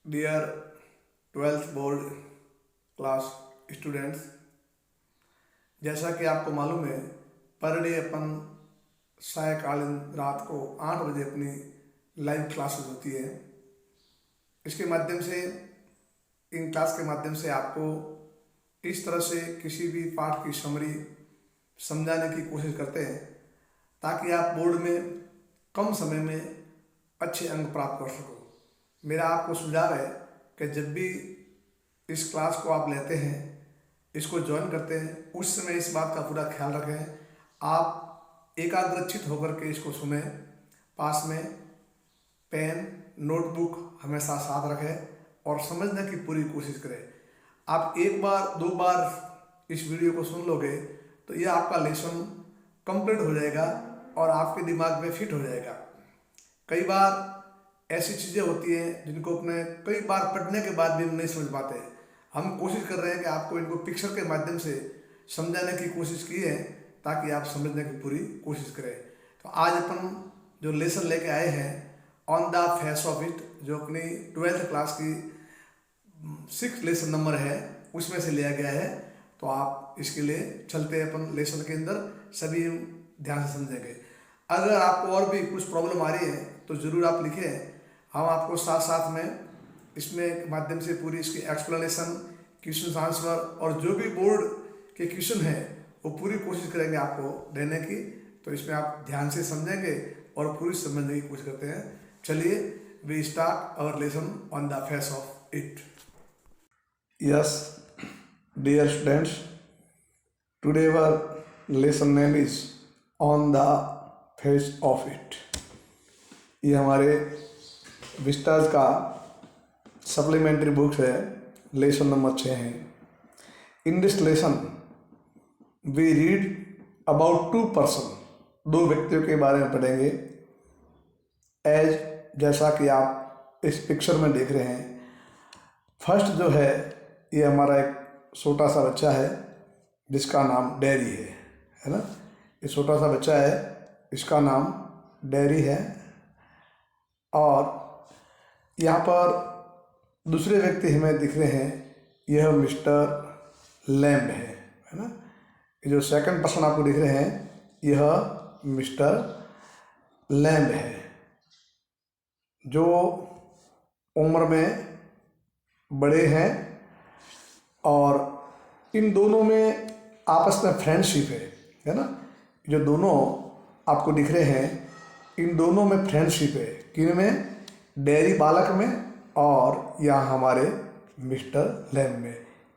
Dear 12th board class students, जैसा कि आपको मालूम है पर डे अपन सायकालीन रात को 8 बजे अपनी लाइव क्लासेस होती है। इसके माध्यम से इन क्लास के माध्यम से आपको इस तरह से किसी भी पाठ की समरी समझाने की कोशिश करते हैं ताकि आप बोर्ड में कम समय में अच्छे अंक प्राप्त कर सको। मेरा आपको सुझाव है कि जब भी इस क्लास को आप लेते हैं, इसको ज्वाइन करते हैं, उस समय इस बात का पूरा ख्याल रखें, आप एकाग्रचित होकर के इसको सुने। पास में पेन नोटबुक हमेशा साथ रखें और समझने की पूरी कोशिश करें। आप एक बार दो बार इस वीडियो को सुन लोगे तो ये आपका लेसन कंप्लीट हो जाएगा और आपके दिमाग में फिट हो जाएगा। कई बार ऐसी चीज़ें होती हैं जिनको अपने कई बार पढ़ने के बाद भी हम नहीं समझ पाते। हम कोशिश कर रहे हैं कि आपको इनको पिक्चर के माध्यम से समझाने की कोशिश की है ताकि आप समझने की पूरी कोशिश करें। तो आज अपन जो लेसन लेके आए हैं on the face of it, जो अपनी 12th क्लास की 6th लेसन नंबर है उसमें से लिया गया है। तो आप इसके लिए चलते हैं अपन लेसन के अंदर, सभी ध्यान से समझेंगे। अगर आपको और भी कुछ प्रॉब्लम आ रही है तो ज़रूर आप लिखें, हम आपको साथ साथ में इसमें माध्यम से पूरी इसकी एक्सप्लेनेशन, क्वेश्चन आंसर और जो भी बोर्ड के क्वेश्चन हैं वो पूरी कोशिश करेंगे आपको देने की। तो इसमें आप ध्यान से समझेंगे और पूरी समझने की कोशिश करते हैं। चलिए we start our lesson on the face of it. Yes dear students, today our lesson name is on the face of it. ये हमारे विस्टाज का सप्लीमेंट्री बुक्स है, लेसन नंबर 6 है। In this lesson we read about 2 person, 2 व्यक्तियों के बारे में पढ़ेंगे। एज जैसा कि आप इस पिक्चर में देख रहे हैं, फर्स्ट जो है ये हमारा एक छोटा सा बच्चा है जिसका नाम डैरी है ना। ये छोटा सा बच्चा है, इसका नाम डैरी है। और यहाँ पर दूसरे व्यक्ति हमें दिख रहे हैं, यह मिस्टर लैम्ब है ना। ये जो सेकंड पर्सन आपको दिख रहे हैं यह मिस्टर लैम्ब है, जो उम्र में बड़े हैं और इन दोनों में आपस में फ्रेंडशिप है ना। जो दोनों आपको दिख रहे हैं इन दोनों में फ्रेंडशिप है, किन में? डेयरी बालक में और यहाँ हमारे मिस्टर लैम्ब में।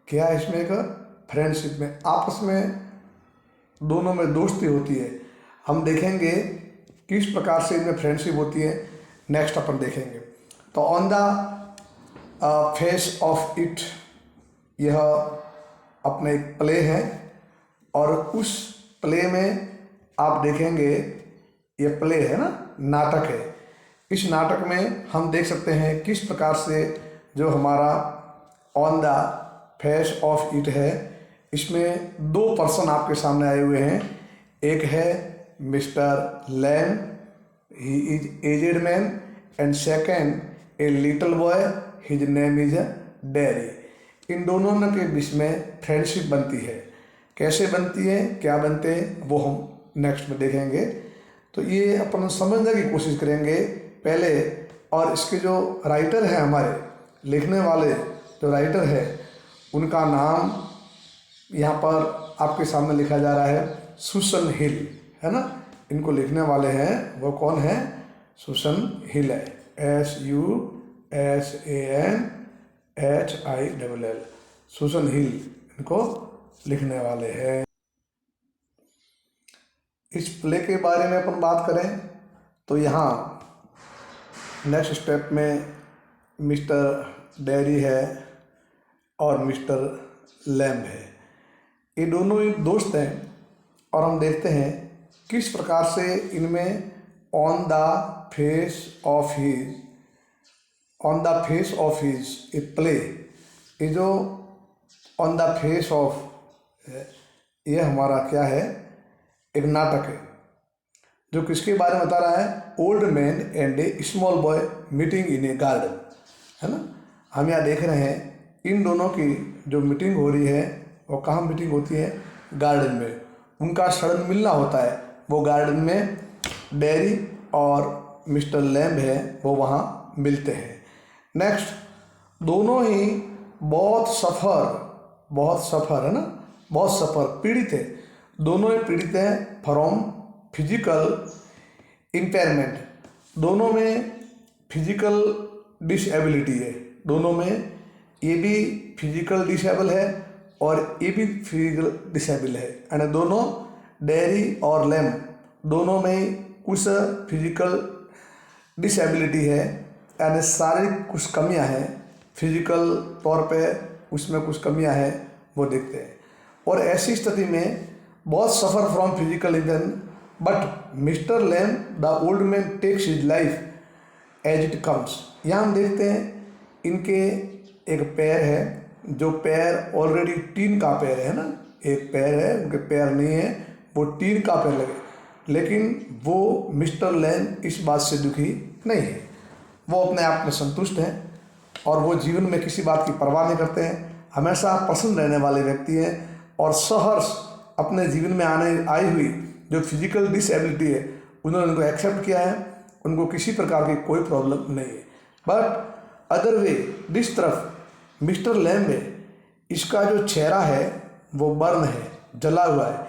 क्या है इसमें? एक फ्रेंडशिप में, आपस में दोनों में दोस्ती होती है। हम देखेंगे किस प्रकार से इनमें फ्रेंडशिप होती है, नेक्स्ट अपन देखेंगे। तो on the face of it, यह अपने एक प्ले है और उस प्ले में आप देखेंगे, ये प्ले है ना, नाटक है। इस नाटक में हम देख सकते हैं किस प्रकार से जो हमारा on the face of it है, इसमें 2 पर्सन आपके सामने आए हुए हैं। एक है mister Lamb, he is aged man, and second a little boy, his name is Derry. इन दोनों के बीच में फ्रेंडशिप बनती है। कैसे बनती है, क्या बनते हैं, वो हम नेक्स्ट में देखेंगे। तो ये अपन समझने की कोशिश करेंगे पहले। और इसके जो राइटर है, हमारे लिखने वाले जो राइटर है, उनका नाम यहाँ पर आपके सामने लिखा जा रहा है, सुसन हिल है ना। इनको लिखने वाले हैं वो कौन है? सुसन हिल है, SUSANHILL, सुसन हिल इनको लिखने वाले हैं। इस प्ले के बारे में अपन बात करें तो यहाँ नेक्स्ट स्टेप में मिस्टर डैरी है और मिस्टर लैम्ब है। ये दोनों ही दोस्त हैं और हम देखते हैं किस प्रकार से इनमें on the face of his a play, ये जो ऑन द फेस ऑफ ये हमारा क्या है? एक नाटक है जो किसके बारे में बता रहा है? Old man and A small boy meeting in A garden, है ना। हम यहाँ देख रहे हैं इन दोनों की जो मीटिंग हो रही है वो कहाँ मीटिंग होती है, गार्डन में। उनका सडन मिलना होता है, वो गार्डन में डेयरी और मिस्टर लैम्ब है वो वहाँ मिलते हैं। नेक्स्ट, दोनों ही बहुत सफ़र है ना, बहुत सफ़र पीड़ित है, दोनों ही पीड़ित हैं फ्रॉम फिजिकल इम्पेयरमेंट। दोनों में फिजिकल डिसेबिलिटी है, दोनों में ये भी फिजिकल डिसेबल है और ये भी फिजिकल डिसेबल है। एंड दोनों डेयरी और लैम्ब दोनों में कुछ फिजिकल डिसेबिलिटी है यानी शारीरिक कुछ कमियां हैं, फिजिकल तौर पे उसमें कुछ कमियां हैं वो देखते हैं। और ऐसी स्थिति में बहुत suffer from physical engine, but mister Lamb the old man takes his life as it comes. यहाँ हम देखते हैं इनके एक पैर है, जो पैर ऑलरेडी टीन का पैर है ना, एक पैर है, उनके पैर नहीं है, वो टीन का पैर लगे, लेकिन वो मिस्टर लैम्ब इस बात से दुखी नहीं है। वो अपने आप में संतुष्ट हैं और वो जीवन में किसी बात की परवाह नहीं करते हैं, हमेशा प्रसन्न रहने वाले व्यक्ति हैं और सहर्ष अपने जीवन में आई हुई जो फिजिकल डिसेबिलिटी है उन्होंने उनको एक्सेप्ट किया है, उनको किसी प्रकार की कोई प्रॉब्लम नहीं है। बट अदर वे जिस तरफ मिस्टर लैम्ब है, इसका जो चेहरा है वो बर्न है, जला हुआ है।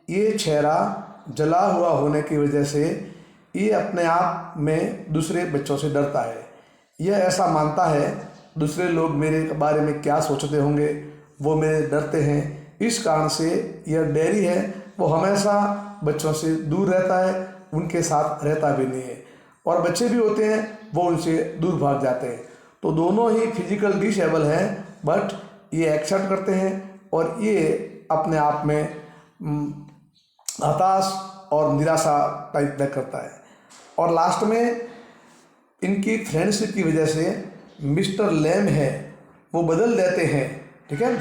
ये चेहरा जला हुआ होने की वजह से ये अपने आप में दूसरे बच्चों से डरता है। यह ऐसा मानता है दूसरे लोग मेरे बारे में क्या सोचते होंगे, वो मेरे डरते हैं, इस कारण से यह डेयरी है वो हमेशा बच्चों से दूर रहता है, उनके साथ रहता भी नहीं है। और बच्चे भी होते हैं वो उनसे दूर भाग जाते हैं। तो दोनों ही फिजिकल डिसेबल हैं, बट ये एक्सेप्ट करते हैं और ये अपने आप में हताश और निराशा टाइप व्यक्त करता है। और लास्ट में इनकी फ्रेंडशिप की वजह से मिस्टर लैम्ब है वो बदल देते हैं, ठीक है।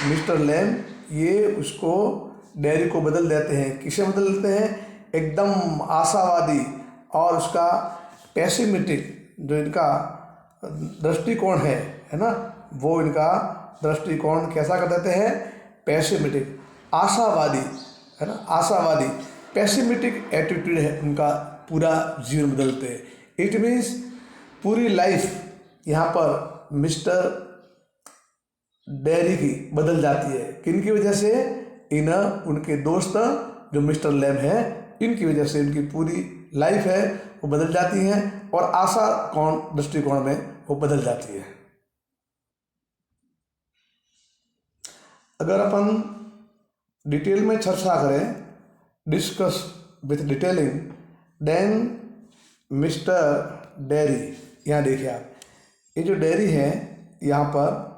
मिस्टर लैम्ब ये उसको डेयरी को बदल देते हैं। किसे बदल देते हैं? एकदम आशावादी और उसका पैसिमिटिक जो इनका दृष्टिकोण है ना, वो इनका दृष्टिकोण कैसा कर देते हैं? पैसिमिटिक, आशावादी है ना, आशावादी पैसिमिटिक एटीट्यूड है उनका, पूरा जीवन बदलते हैं। इट मीन्स पूरी लाइफ यहाँ पर मिस्टर डेयरी की बदल जाती है। किन की वजह से? इन उनके दोस्त जो मिस्टर लैम्ब है इनकी वजह से उनकी पूरी लाइफ है वो बदल जाती है और आशा दृष्टिकोण में वो बदल जाती है। अगर अपन डिटेल में चर्चा करें, discuss with detailing, then mister Derry, यहाँ देखिए आप, ये जो डेयरी है यहाँ पर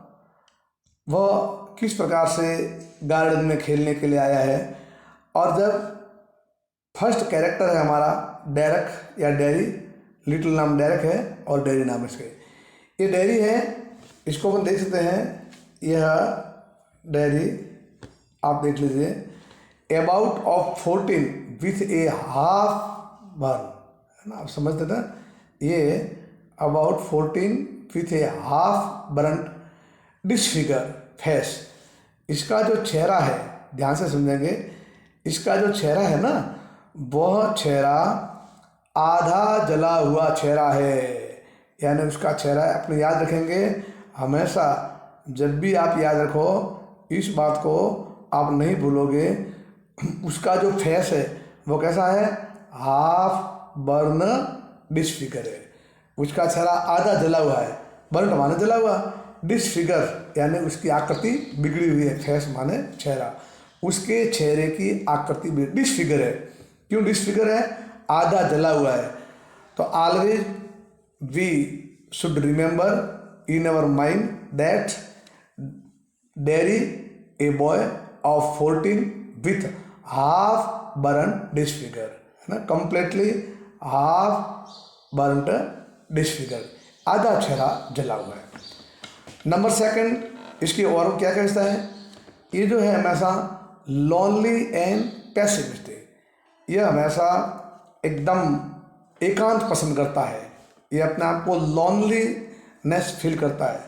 वह किस प्रकार से गार्डन में खेलने के लिए आया है। और जब फर्स्ट कैरेक्टर है हमारा डेरेक या डेयरी, लिटिल नाम डेरेक है और डेयरी नाम इसके, ये डेयरी है, इसको अपन देख सकते हैं। यह डेयरी आप देख लीजिए, about of 14 with A half burn, है ना, आप समझते थे। ये about 14 with A half burn disfigure face, इसका जो चेहरा है, ध्यान से समझेंगे, इसका जो चेहरा है ना, वह चेहरा आधा जला हुआ चेहरा है। यानी उसका चेहरा अपने याद रखेंगे हमेशा, जब भी आप याद रखो इस बात को, आप नहीं भूलोगे, उसका जो फेस है वो कैसा है? हाफ बर्न डिसफिगर है। उसका चेहरा आधा जला हुआ है, बर्न माने जला हुआ, डिसफिगर यानी उसकी आकृति बिगड़ी हुई है, फेस माने चेहरा, उसके चेहरे की आकृति डिसफिगर है। क्यों डिसफिगर है? आधा जला हुआ है। तो always we should remember in our mind that Derry a boy of 14 with half burn disfigure, है ना, कंप्लीटली हाफ बर्न डिसफिगर, आधा चेहरा जला हुआ है। नंबर सेकंड, इसकी और क्या कहता है? ये जो है हमेशा लॉनली एंड पैसिमिस्टिक, यह हमेशा एकदम एकांत पसंद करता है, ये अपने आप को लॉनलीनेस फील करता है,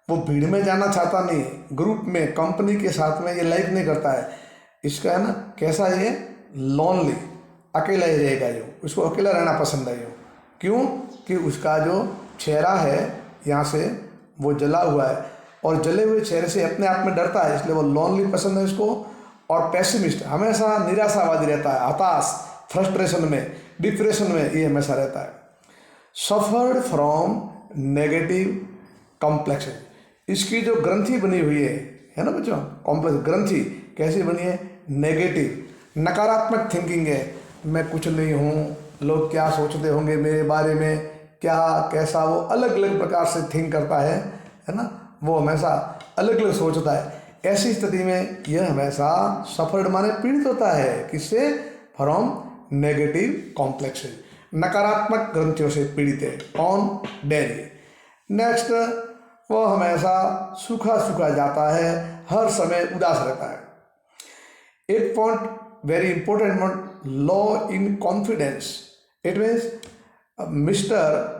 वो भीड़ में जाना चाहता नहीं, ग्रुप में कंपनी के साथ में ये लाइक नहीं करता है। इसका है ना कैसा ये लोनली, अकेला ही रहेगा, ये उसको अकेला रहना पसंद है। ये क्यों कि उसका जो चेहरा है यहाँ से वो जला हुआ है और जले हुए चेहरे से अपने आप में डरता है, इसलिए वो लोनली पसंद है इसको। और पेसिमिस्ट, हमेशा निराशावादी रहता है, हताश, फ्रस्ट्रेशन में, डिप्रेशन में ये हमेशा रहता है। सफर्ड फ्रॉम नेगेटिव कॉम्प्लेक्स, इसकी जो ग्रंथि बनी हुई है ना बच्चों, कॉम्प्लेक्स ग्रंथि कैसी बनी है, नेगेटिव, नकारात्मक थिंकिंग है। मैं कुछ नहीं हूँ, लोग क्या सोचते होंगे मेरे बारे में, क्या कैसा, वो अलग अलग प्रकार से थिंक करता है ना, वो हमेशा अलग अलग सोचता है। ऐसी स्थिति में यह हमेशा सफर्ड माने पीड़ित होता है, किससे, फ्रॉम नेगेटिव कॉम्प्लेक्स, नकारात्मक ग्रंथियों से पीड़ित है। कौन, डेयरी। नेक्स्ट, वो हमेशा सूखा सूखा जाता है, हर समय उदास रहता है। एक point very important point, low in confidence, it means mister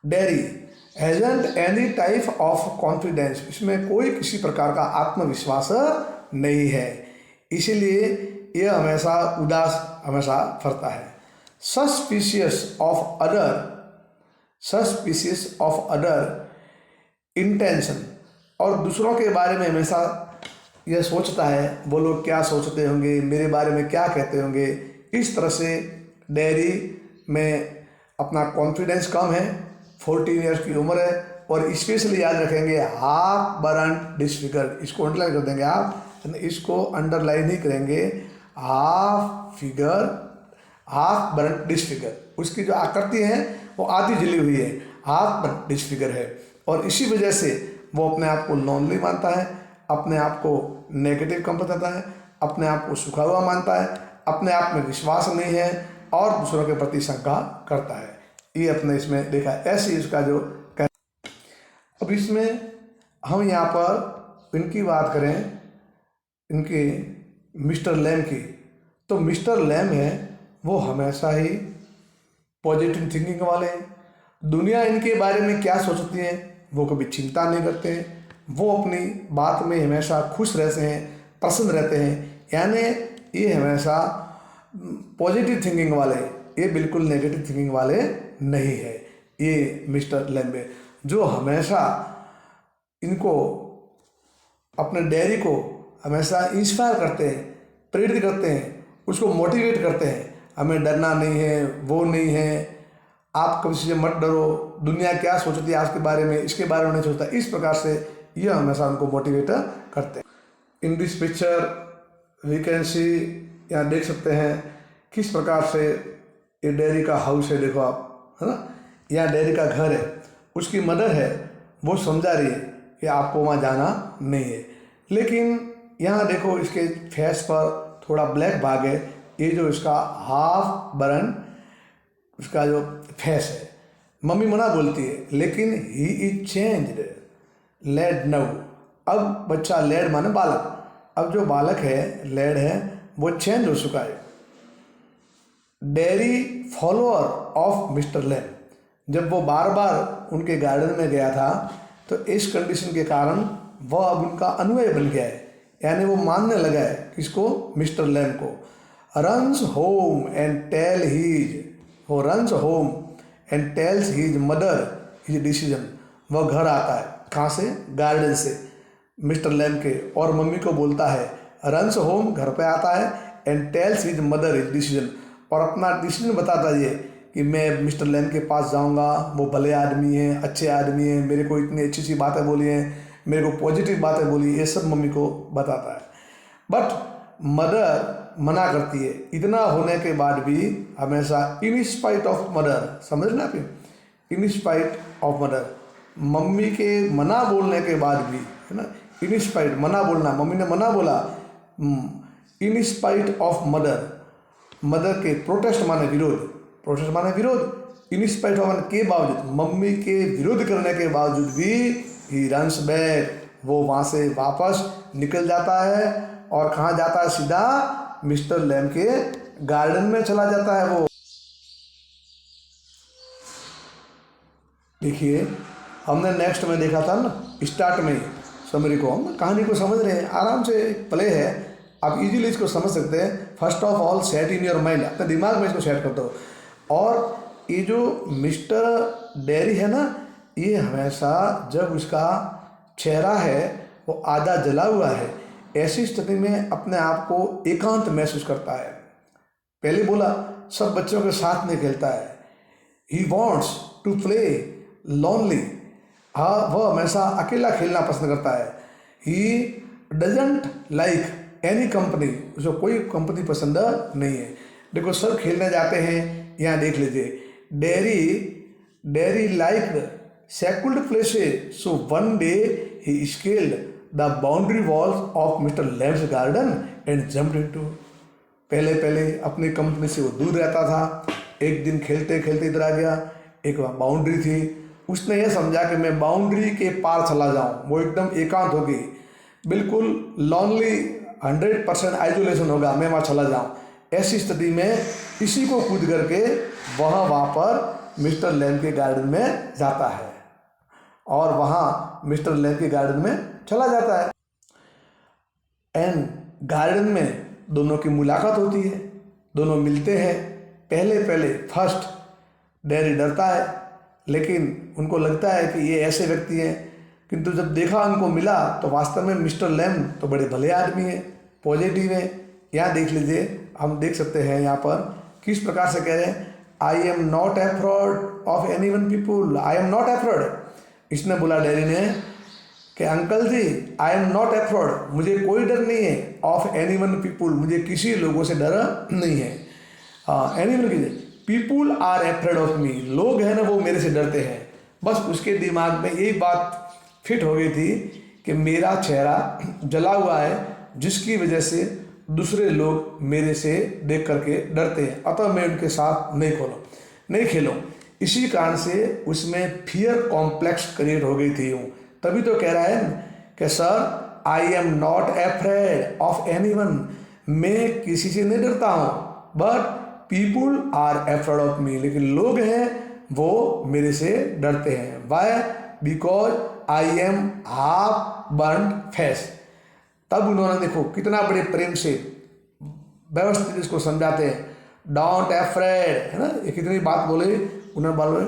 dairy hasn't any type of confidence, इसमें कोई किसी प्रकार का आत्मविश्वास नहीं है, इसीलिए यह हमेशा उदास हमेशा फरता है। सस्पिशियस ऑफ अदर इंटेंशन, और दूसरों के बारे में हमेशा यह सोचता है वो लोग क्या सोचते होंगे, मेरे बारे में क्या कहते होंगे। इस तरह से डेयरी में अपना कॉन्फिडेंस कम है, 14 ईयर्स की उम्र है, और स्पेशली याद रखेंगे हाफ बर्न डिसफिगर्ड, इसको अंडरलाइन कर देंगे आप, इसको अंडरलाइन ही करेंगे, हाफ बर्न डिसफिगर, उसकी जो आकृति है वो आधी जली हुई है, हाफ बर्न डिसफिगर है। और इसी वजह से वो अपने आप को लोनली मानता है, अपने आप को नेगेटिव कम बताता है, अपने आप को सूखा हुआ मानता है, अपने आप में विश्वास नहीं है और दूसरों के प्रति शंका करता है। ये अपने इसमें देखा है, ऐसे इसका जो अब इसमें हम यहाँ पर इनकी बात करें, इनके मिस्टर लैम की, तो मिस्टर लैम है वो हमेशा ही पॉजिटिव थिंकिंग वाले हैं। दुनिया इनके बारे में क्या सोचती है वो कभी चिंता नहीं करते हैं, वो अपनी बात में हमेशा खुश रहते हैं, प्रसन्न रहते हैं, यानी ये हमेशा पॉजिटिव थिंकिंग वाले, ये बिल्कुल नेगेटिव थिंकिंग वाले नहीं है। ये मिस्टर लैम्बे जो हमेशा इनको अपने डेयरी को हमेशा इंस्पायर करते हैं, प्रेरित करते हैं, उसको मोटिवेट करते हैं, हमें डरना नहीं है, वो नहीं है, आप कभी से मत डरो, दुनिया क्या सोचती है आज के बारे में, इसके बारे में नहीं सोचता, इस प्रकार से यह हमेशा उनको मोटिवेट करते हैं। In this picture we can see, यहाँ देख सकते हैं किस प्रकार से ये डेयरी का हाउस है, देखो आप, है ना, यहाँ डेयरी का घर है, उसकी मदर है वो समझा रही है कि आपको वहाँ जाना नहीं है, लेकिन यहाँ देखो इसके फेस पर थोड़ा ब्लैक भाग है, ये जो इसका हाफ बर्न उसका जो फेस है, मम्मी मना बोलती है, लेकिन ही इज चेंज्ड, लेड नव, अब बच्चा, लेड माने बालक, अब जो बालक है लेड है वो चेंज हो चुका है। Derry follower of mister Lamb, जब वो बार बार उनके गार्डन में गया था तो इस कंडीशन के कारण वह अब उनका अनुयायी बन गया है, यानी वो मानने लगा है किसको, मिस्टर लैम को। Runs home and tell his, वो runs home and tells his mother his decision, वह घर आता है कहाँ से, गार्डन से, मिस्टर लैम के, और मम्मी को बोलता है, रन्स होम घर पे आता है, and tales his mother his decision, और अपना डिसीजन बताता है कि मैं मिस्टर लैम के पास जाऊंगा, वो भले आदमी हैं, अच्छे आदमी हैं, मेरे को इतनी अच्छी अच्छी बातें बोली हैं, मेरे को पॉजिटिव बातें बोली, ये सब मम्मी को बताता है। बट मदर मना करती है, इतना होने के बाद भी हमेशा इन स्पाइट ऑफ मदर, समझना आप, in spite of mother, mummy के मना बोलने के बाद भी, है ना, इन स्पाइट, मना बोलना, मम्मी ने मना बोला, in spite of mother, mother के, प्रोटेस्ट माने विरोध, प्रोटेस्ट माने विरोध, इन स्पाइट ऑफ के बावजूद, मम्मी के विरोध करने के बावजूद भी ही रन्स बैक, वो वहाँ से वापस निकल जाता है, और कहाँ जाता है, सीधा मिस्टर लैम के गार्डन में चला जाता है। वो देखिए हमने नेक्स्ट में देखा था ना, स्टार्ट में समरी को, हम कहानी को समझ रहे हैं, आराम से प्ले है, आप इजीली इसको समझ सकते हैं। First of all set in your mind, अपने दिमाग में इसको सेट कर दो। और ये जो मिस्टर डेरी है ना, ये हमेशा जब उसका चेहरा है वो आधा जला हुआ है, ऐसी स्थिति में अपने आप को एकांत महसूस करता है। पहले बोला सब बच्चों के साथ में खेलता है, he wants to play lonely, हाँ वह हमेशा अकेला खेलना पसंद करता है। He doesn't like any company, उसको कोई कंपनी पसंद नहीं है। देखो सब खेलने जाते हैं, यहाँ देख लीजिए, Derry like secular places, so one day he scaled the boundary walls of mister Lamb's garden and jumped into. पहले अपनी कंपनी से वो दूर रहता था, एक दिन खेलते खेलते इधर आ गया, एक बाउंड्री थी, उसने यह समझा कि मैं बाउंड्री के पार चला जाऊं, वो एकदम एकांत हो गई, बिल्कुल लॉनली, 100% आइसोलेशन होगा, मैं वहाँ चला जाऊं। ऐसी स्थिति में इसी को कूद करके वहाँ पर मिस्टर लैम के गार्डन में जाता है और वहाँ मिस्टर लैम के गार्डन में चला जाता है। एंड गार्डन में दोनों की मुलाकात होती है, दोनों मिलते हैं। पहले फर्स्ट डेरी डरता है, लेकिन उनको लगता है कि ये ऐसे व्यक्ति हैं, किंतु जब देखा उनको मिला तो वास्तव में मिस्टर लैम तो बड़े भले आदमी हैं, पॉजिटिव हैं। यहाँ देख लीजिए, हम देख सकते हैं यहाँ पर किस प्रकार से कह रहे हैं, I am not afraid of any one people, I am not afraid. इसने बोला डेरी ने कि uncle ji I am not afraid, मुझे कोई डर नहीं है, ऑफ एनी वन पीपुल, मुझे किसी लोगों से डर नहीं है। हाँ, एनी वन की people are afraid of me, लोग हैं ना वो मेरे से डरते हैं। बस उसके दिमाग में यही बात फिट हो गई थी कि मेरा चेहरा जला हुआ है, जिसकी वजह से दूसरे लोग मेरे से देख करके डरते हैं, अतः मैं उनके साथ नहीं खेलूँ। इसी कारण से उसमें फियर कॉम्प्लेक्स क्रिएट हो गई थी। यूँ तभी तो कह रहा है कि sir I am not afraid of anyone, मैं किसी से नहीं डरता हूँ, but people are afraid of me, लेकिन लोग हैं वो मेरे से डरते हैं। Why? Because I am half burned face. तब उन्होंने देखो कितना बड़े प्रेम से व्यवस्थित इसको समझाते हैं, डोंट एफ्रेड, है ना, ये कितनी बात बोले उन्होंने, बोले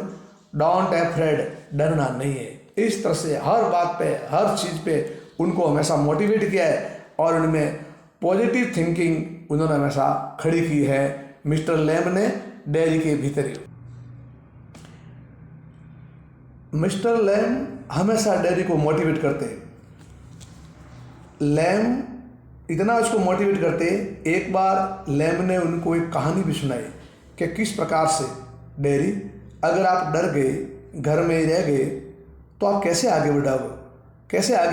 डोंट एफ्रेड, डरना नहीं है। इस तरह से हर बात पे, हर चीज़ पे उनको हमेशा मोटिवेट किया है और उनमें पॉजिटिव थिंकिंग उन्होंने हमेशा खड़ी की है मिस्टर लैम ने डेयरी के भीतर। मिस्टर लैम हमेशा डेयरी को मोटिवेट करते, लैम इतना उसको मोटिवेट करते, एक बार लैम ने उनको एक कहानी भी सुनाई कि किस प्रकार से डेयरी, अगर आप डर गए, घर में ही रह गए, तो आप कैसे आगे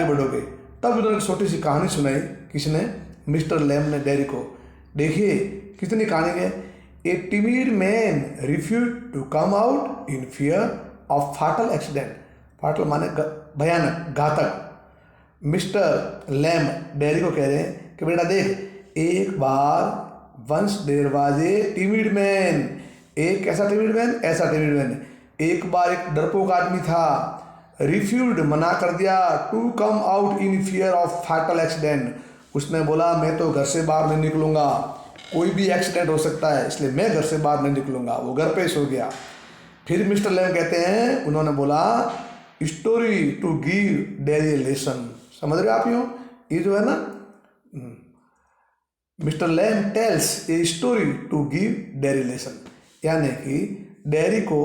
बढ़ोगे। तब उन्होंने एक छोटी सी कहानी सुनाई, किसने? मिस्टर लैम ने डेयरी को। देखिए कितनी कहानी है। A timid man refuse to come out in fear of fatal accident, fatal माने भयानक, घातक। मिस्टर लैम डेयरी को कह रहे हैं कि बेटा देख, एक बार once there was a timid man, एक कैसा टिमिड मैन, ऐसा टिमिड मैन, एक बार एक डरपोक आदमी था, रिफ्यूज्ड, मना कर दिया, to come out in fear of fatal accident, उसने बोला मैं तो घर से बाहर नहीं निकलूंगा, कोई भी एक्सीडेंट हो सकता है, इसलिए मैं घर से बाहर नहीं निकलूंगा, वो घर पे सो गया। फिर मिस्टर लैम कहते हैं, उन्होंने बोला story to give Derry lesson, समझ रहे हो आप? यूँ ये जो है ना, mister Lamb tells a story to give Derry lesson, यानी कि डेयरी को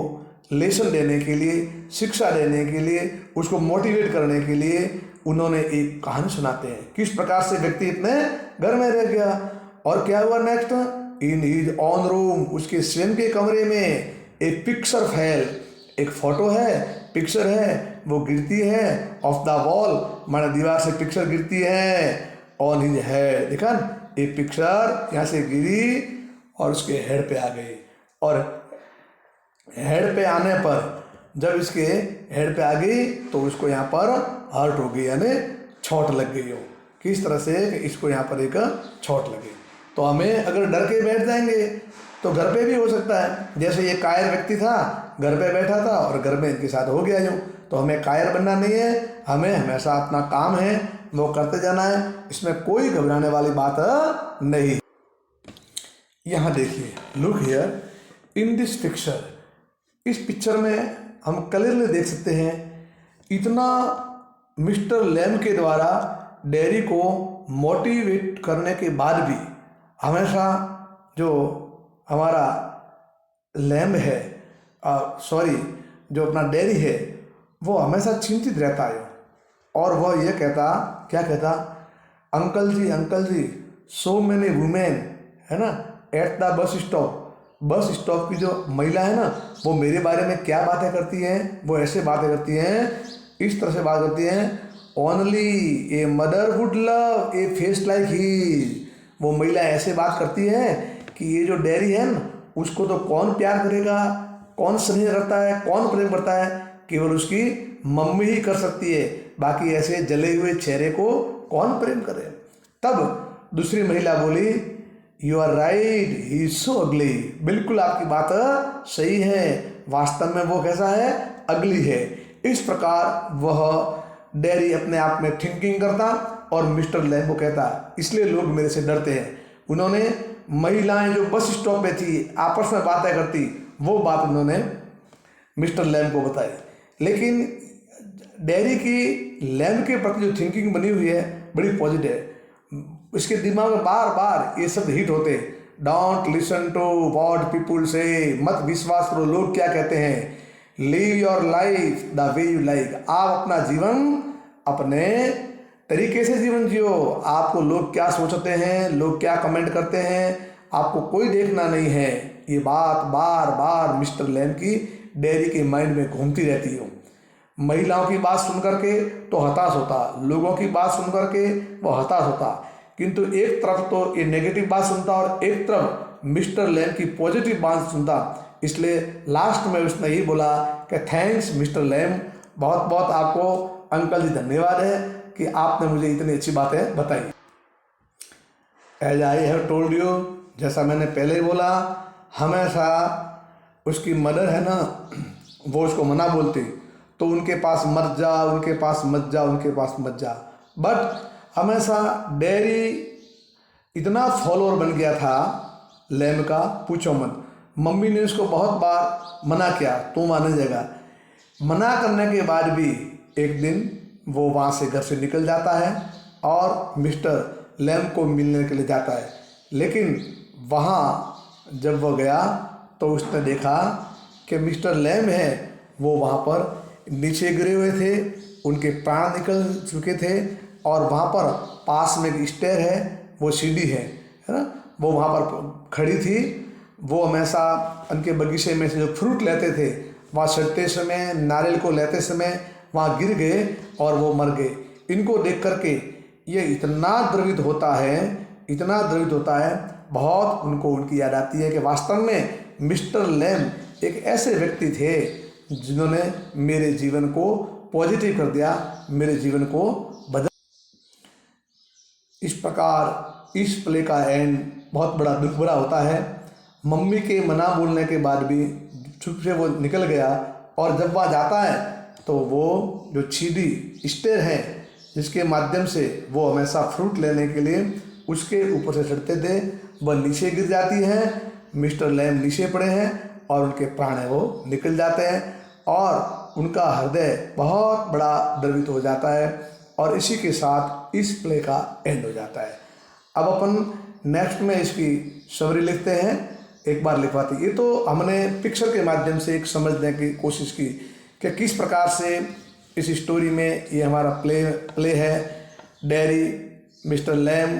लेसन देने के लिए, शिक्षा देने के लिए, उसको मोटिवेट करने के लिए उन्होंने एक कहानी सुनाते हैं, किस प्रकार से व्यक्ति इतने घर में रह गया और क्या हुआ next. In his on room, उसके स्वयं के कमरे में एक पिक्चर फैल, एक फोटो है, पिक्चर है, वो गिरती है ऑफ द वॉल, माने दीवार से पिक्चर गिरती है, ऑन हिज हेड, देखा एक पिक्चर यहाँ से गिरी और उसके हेड पे आ गई, और हेड पे आने पर जब इसके हेड पे आ गई तो उसको यहाँ पर हर्ट हो गई, यानी चोट लग गई हो। किस तरह से? इसको यहाँ पर एक चोट लगी। तो हमें अगर डर के बैठ जाएंगे तो घर पे भी हो सकता है, जैसे ये कायर व्यक्ति था, घर पे बैठा था और घर में इनके साथ हो गया यूँ। तो हमें कायर बनना नहीं है, हमें हमेशा अपना काम है वो करते जाना है, इसमें कोई घबराने वाली बात नहीं। यहाँ देखिए, look here in this picture, इस पिक्चर में हम क्लियरली देख सकते हैं इतना मिस्टर लैम के द्वारा डेयरी को मोटिवेट करने के बाद भी हमेशा जो हमारा लैम है, सॉरी, जो अपना डेयरी है, वो हमेशा चिंतित रहता है और वह ये कहता, क्या कहता, अंकल जी सो मैनी वुमेन, है ना, एट द बस स्टॉप की जो महिला है ना, वो मेरे बारे में क्या बातें करती हैं, वो ऐसे बातें करती हैं, इस तरह से बात करती हैं, only a mother would love A face like he. वो महिला ऐसे बात करती है कि ये जो डेयरी है ना, उसको तो कौन प्यार करेगा, कौन स्नेह करता है, कौन प्रेम करता है, केवल उसकी मम्मी ही कर सकती है, बाकी ऐसे जले हुए चेहरे को कौन प्रेम करे। तब दूसरी महिला बोली, you are right, he is so ugly. बिल्कुल आपकी बात सही है, वास्तव में वो कैसा है, अगली है। इस प्रकार वह डेयरी अपने आप में थिंकिंग करता और मिस्टर लैम को कहता, इसलिए लोग मेरे से डरते हैं। उन्होंने महिलाएं जो बस स्टॉप पे थी आपस में बातें करती, वो बात उन्होंने मिस्टर लैम को बताई। लेकिन डेयरी की लैम के प्रति जो थिंकिंग बनी हुई है बड़ी पॉजिटिव है। इसके दिमाग में बार बार ये शब्द हिट होते, don't listen to what people say, मत विश्वास करो लोग क्या कहते हैं, live your life the way you like. आप अपना जीवन अपने तरीके से जीवन जियो, आपको लोग क्या सोचते हैं, लोग क्या कमेंट करते हैं, आपको कोई देखना नहीं है। ये बात बार बार मिस्टर लैम की डेयरी के माइंड में घूमती रहती है। महिलाओं की बात सुन करके तो हताश होता, लोगों की बात सुन करके वो हताश होता, किंतु एक तरफ तो ये नेगेटिव बात सुनता और एक तरफ मिस्टर लैम की पॉजिटिव बात सुनता। इसलिए लास्ट में उसने यही बोला कि थैंक्स मिस्टर लैम, बहुत बहुत आपको अंकल जी धन्यवाद है कि आपने मुझे इतनी अच्छी बातें बताई। As I have told you, जैसा मैंने पहले ही बोला, हमेशा उसकी मदर है ना, वो उसको मना बोलती, तो उनके पास मत जा, उनके पास मत जा, उनके पास मत जा। बट हमेशा डेयरी इतना फॉलोअर बन गया था लैम का, पूछो मत। मम्मी ने उसको बहुत बार मना किया, तू माने जाएगा। मना करने के बाद भी एक दिन वो वहाँ से घर से निकल जाता है और मिस्टर लैम को मिलने के लिए जाता है। लेकिन वहाँ जब वो गया तो उसने देखा कि मिस्टर लैम है वो वहाँ पर नीचे गिरे हुए थे, उनके प्राण निकल चुके थे और वहाँ पर पास में एक स्टेयर है, वो सीढ़ी है ना, वो वहाँ पर खड़ी थी। वो हमेशा उनके बगीचे में से जो फ्रूट लेते थे, वहाँ चढ़ते समय, नारियल को लेते समय वहाँ गिर गए और वो मर गए। इनको देख करके ये इतना द्रवित होता है, इतना द्रवित होता है, बहुत उनको उनकी याद आती है कि वास्तव में मिस्टर लैम एक ऐसे व्यक्ति थे जिन्होंने मेरे जीवन को पॉजिटिव कर दिया, मेरे जीवन को बदल। इस प्रकार इस प्ले का एंड बहुत बड़ा दुख भरा होता है। मम्मी के मना बोलने के बाद भी चुप से वो निकल गया और जब वह जाता है तो वो जो सीढ़ी स्टेयर है जिसके माध्यम से वो हमेशा फ्रूट लेने के लिए उसके ऊपर से चढ़ते थे, वह नीचे गिर जाती है। मिस्टर लैम नीचे पड़े हैं और उनके प्राण है वो निकल जाते हैं और उनका हृदय बहुत बड़ा द्रवित हो जाता है और इसी के साथ इस प्ले का एंड हो जाता है। अब अपन नेक्स्ट में इसकी समरी लिखते हैं, एक बार लिखवाती। ये तो हमने पिक्चर के माध्यम से एक समझने की कोशिश की कि किस प्रकार से इस स्टोरी में ये हमारा प्ले है। डेयरी, मिस्टर लैम,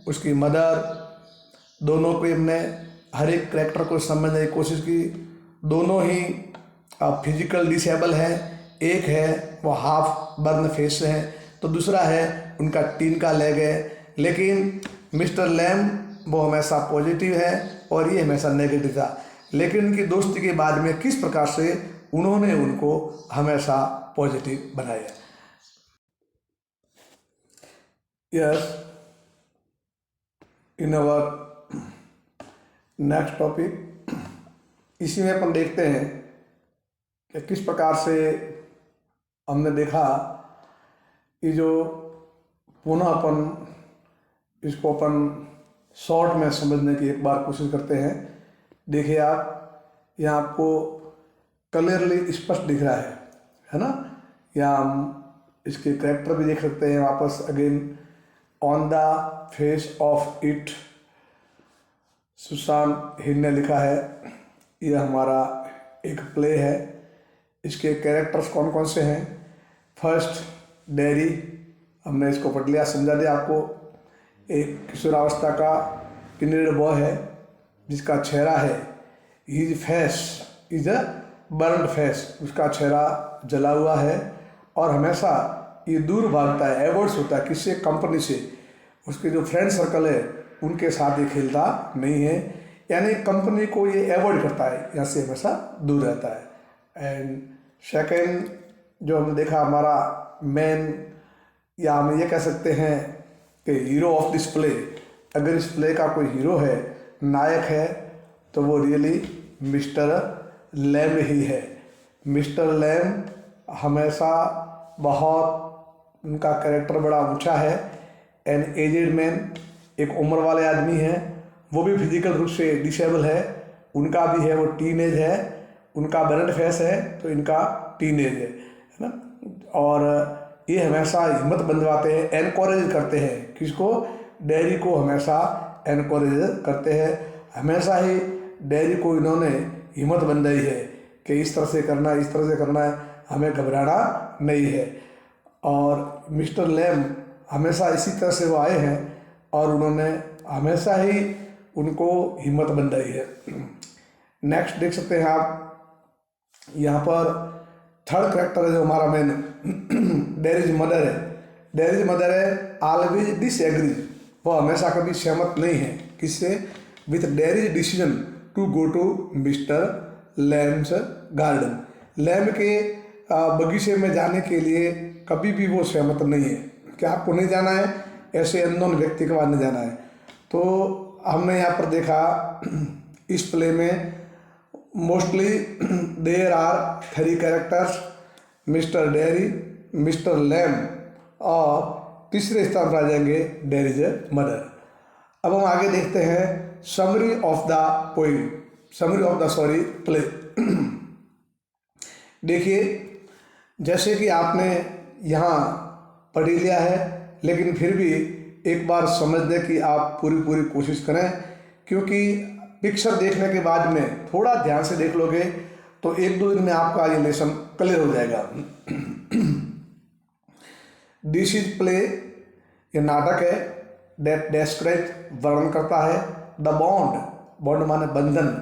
उसकी मदर, दोनों को हमने हर एक करैक्टर को समझने की कोशिश की। दोनों ही फिजिकल डिसेबल है, एक है वो हाफ बर्न फेस है तो दूसरा है उनका 3 का लेग है। लेकिन मिस्टर लैम वो हमेशा पॉजिटिव है और ये हमेशा नेगेटिव था, लेकिन उनकी दोस्ती के बाद में किस प्रकार से उन्होंने उनको हमेशा पॉजिटिव बनाया। Yes, in our next topic, इसी में अपन देखते हैं कि किस प्रकार से हमने देखा कि जो पुनः इसको अपन शॉर्ट में समझने की एक बार कोशिश करते हैं। देखिए आप, यहाँ आपको क्लियरली स्पष्ट दिख रहा है ना। यहाँ हम इसके कैरेक्टर भी देख सकते हैं वापस again. On the face of it, Sushant Hind ने लिखा है। यह हमारा एक प्ले है। इसके कैरेक्टर्स कौन कौन से हैं? फर्स्ट, डेरी, हमने इसको पढ़ लिया, समझा दिया आपको। एक किशोरावस्था का टीनेजर बॉय है जिसका चेहरा है, his face is a burned face, उसका चेहरा जला हुआ है और हमेशा ये दूर भागता है, एवॉइड्स होता है किससे? कंपनी से। उसके जो फ्रेंड सर्कल है उनके साथ ये खेलता नहीं है, यानी कंपनी को ये एवॉइड करता है, यहाँ से हमेशा दूर रहता है। एंड सेकेंड जो हमने देखा, हमारा मेन, या हम ये कह सकते हैं कि हीरो ऑफ दिस प्ले, अगर इस प्ले का कोई हीरो है, नायक है, तो वो रियली मिस्टर लैम ही है। मिस्टर लैम हमेशा बहुत, उनका कैरेक्टर बड़ा ऊंचा है। एन एजेड मैन, एक उम्र वाले आदमी हैं, वो भी फिजिकल रूप से डिसेबल है, उनका भी है, वो टीनेज है, उनका बर्न्ड फेस है तो इनका टीनेज है ना। और ये हमेशा हिम्मत बंधवाते हैं, एनकरेज करते हैं किसको? डेरी को हमेशा एनकरेज करते हैं। हमेशा ही डेरी को इन्होंने हिम्मत बंधाई है कि इस तरह से करना है, इस तरह से करना है, हमें घबराना नहीं है। और मिस्टर लैम हमेशा इसी तरह से वो आए हैं और उन्होंने हमेशा ही उनको हिम्मत बंधाई है। नेक्स्ट देख सकते हैं आप, यहाँ पर थर्ड करेक्टर है जो हमारा मेन डेरीज मदर है। डेरीज मदर है ऑलवेज डिसएग्री, वो हमेशा कभी सहमत नहीं है किससे? With Derry's decision to go to mister Lamb's garden, Lamb के बगीचे में जाने के लिए कभी भी वो सहमत नहीं है कि आपको नहीं जाना है, ऐसे अननोन व्यक्ति के पास नहीं जाना है। तो हमने यहाँ पर देखा इस प्ले में mostly there are 3 characters, mister Derry, mister Lamb और तीसरे स्थान पर आ जाएंगे डेरीज मदर। अब हम आगे देखते हैं summary of the poem, summary of the sorry play. देखिए, जैसे कि आपने यहाँ पढ़ लिया है, लेकिन फिर भी एक बार समझने की आप पूरी कोशिश करें, क्योंकि पिक्चर देखने के बाद में थोड़ा ध्यान से देख लोगे तो 1-2 दिन में आपका ये लेसन क्लियर हो जाएगा। दिस इज प्ले, ये नाटक है, दैट डेस्क्राइब, वर्णन करता है, द बॉन्ड, बॉन्ड माने बंधन,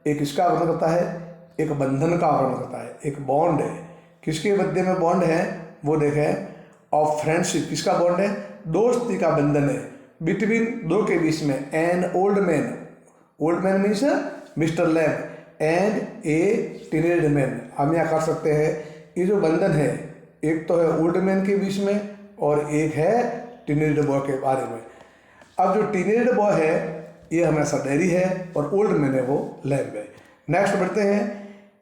एक इसका वर्णन करता है, एक बंधन का वर्णन करता है, एक बॉन्ड है। किसके मध्य में बॉन्ड है वो देखें, ऑफ फ्रेंडशिप, किसका बॉन्ड है? दोस्ती का बंधन है बिटवीन, दो के बीच में, an old man, old man means mister Lamb, and a teenage man. हम यहाँ कर सकते हैं ये जो बंधन है, एक तो है ओल्ड मैन के बीच में और एक है टीनेज बॉय के बारे में। अब जो टीनेज बॉय है ये हमेशा डेरी है और ओल्ड मैन है वो लैम है। नेक्स्ट बढ़ते हैं,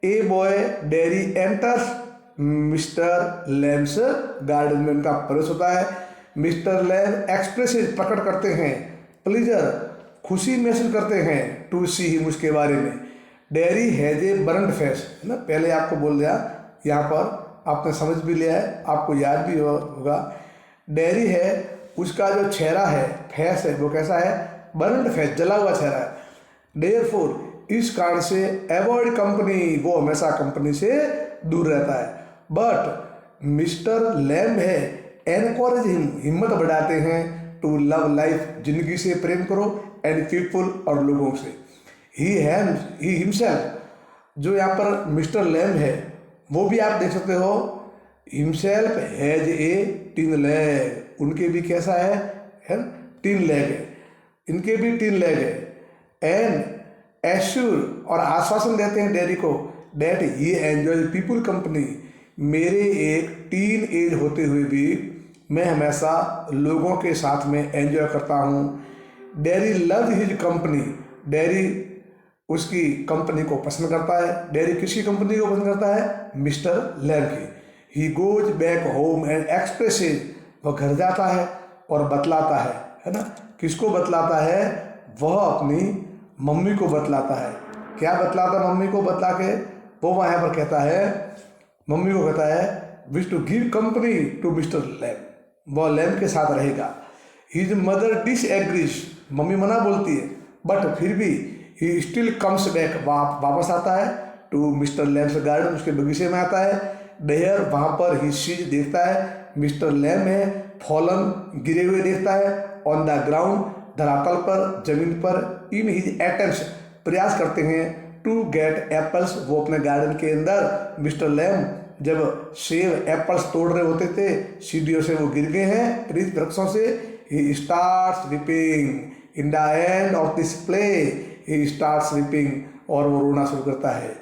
a boy Derry enters mister Lamb's garden में, उनका प्रवेश होता है। मिस्टर लैम एक्सप्रेसिव, प्रकट करते हैं, प्लीजर, खुशी महसूस करते हैं, टू सी हिम, उसके बारे में। Dairy has a burned face, है ना, पहले आपको बोल दिया, यहाँ पर आपने समझ भी लिया है, आपको याद भी होगा। डेरी है, उसका जो चेहरा है, फेस है, वो कैसा है? बर्न्ड फेस, जला हुआ चेहरा है। देयरफॉर, इस कारण से, अवॉइड कंपनी, वो हमेशा कंपनी से दूर रहता है। बट मिस्टर लैम है, एनकरेज हिम, हिम्मत बढ़ाते हैं, टू लव लाइफ, जिंदगी से प्रेम करो, एंड पीपल, और लोगों से। ही हिमसेल्फ, जो यहाँ पर मिस्टर लैम है वो भी आप देख सकते हो, himself has a tin leg, उनके भी कैसा है टिन लेग है, इनके भी टिन लेग है। एंड एश्योर, और आश्वासन देते हैं डेरी को, डेट ही एंजॉय पीपल कंपनी, मेरे एक टीन एज होते हुए भी मैं हमेशा लोगों के साथ में एंजॉय करता हूँ। Dairy love his company, dairy उसकी कंपनी को पसंद करता है। डेरी किसकी कंपनी को पसंद करता है? मिस्टर लैम की। He goes back home and expresses, वह घर जाता है और बतलाता है ना। किसको बतलाता है? वह अपनी मम्मी को बतलाता है। क्या बतलाता है मम्मी को? बतला के वो वहाँ पर कहता है, मम्मी को कहता है wish to give company to mister Lamb, वह लैम के साथ रहेगा। हिज मदर डिसएग्रीज, मम्मी मना बोलती है, बट फिर भी ही स्टिल कम्स बैक, वापस आता है टू मिस्टर लैम्स गार्डन, उसके बगीचे में आता है। देयर, वहाँ पर ही सीज, देखता है मिस्टर लैम है फॉलन, गिरे हुए देखता है, ऑन द ग्राउंड, धरातल पर, जमीन पर, इन हिज एटेम्प्ट्स, प्रयास करते हैं, टू गेट एप्पल्स, वो अपने गार्डन के अंदर। मिस्टर लैम जब सेब एप्पल्स तोड़ रहे होते थे, सीढ़ियों से वो गिर गए हैं, वृक्षों से। He starts weeping in the end of this play, he starts weeping, और वो रोना शुरू करता है।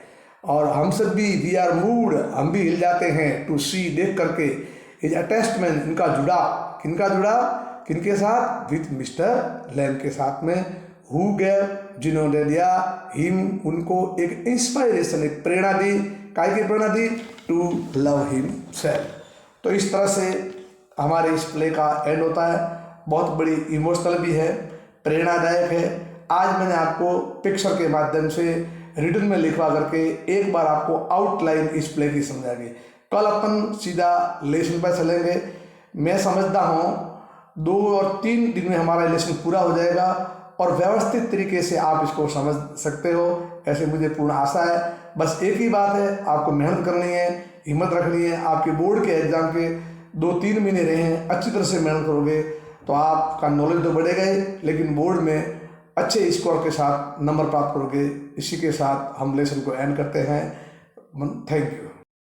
और हम सब भी, वी आर मूड, हम भी हिल जाते हैं, टू सी, देख करके, हिज अटैचमेंट, इनका जुड़ा, किनका जुड़ा, किनके साथ? विथ मिस्टर लैम के साथ में। हु गेव, जिन्होंने दिया, हिम, उनको, एक इंस्पायरेशन, एक प्रेरणा दी। काय की प्रेरणा दी? To love himself. तो इस तरह से हमारे इस प्ले का एंड होता है। बहुत बड़ी इमोशनल भी है, प्रेरणादायक है। आज मैंने आपको पिक्चर के माध्यम से रिटन में लिखवा करके एक बार आपको आउटलाइन इस प्ले की समझा दी। कल अपन सीधा लेसन पर चलेंगे। मैं समझता हूँ 2 और 3 दिन में हमारा लेसन पूरा हो जाएगा और व्यवस्थित तरीके से आप इसको समझ सकते हो, ऐसे मुझे पूर्ण आशा है। बस एक ही बात है, आपको मेहनत करनी है, हिम्मत रखनी है। आपके बोर्ड के एग्जाम के 2-3 महीने रहे हैं, अच्छी तरह से मेहनत करोगे तो आपका नॉलेज तो बढ़ेगा ही, लेकिन बोर्ड में अच्छे स्कोर के साथ नंबर प्राप्त करोगे। इसी के साथ हम लेसन को एंड करते हैं। Thank you.